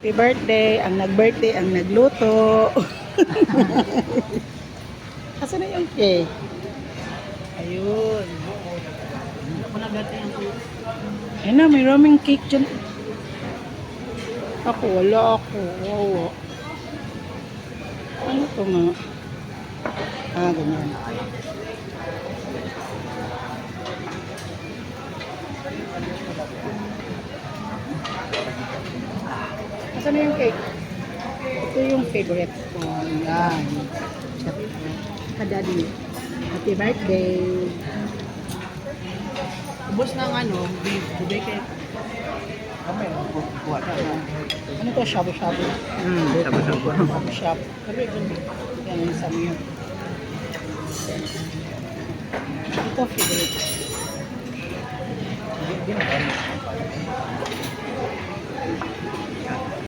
Happy birthday. Ang nag-birthday, ang nagluto. Asan na yung cake? Ayun. Ayun na, may raming cake dyan. Ako, wala ako. Wow. Ano ito nga? Ah, ganyan. Asan na yung cake? Ito yung favorite ko. Yan. Daddy. Happy birthday. Ubos ng ano, bibay kayo. Ano to? Shabu-shabu. Sabi-sabi. Shabu-shabu. Yan yung sabi yun. Ito favorite.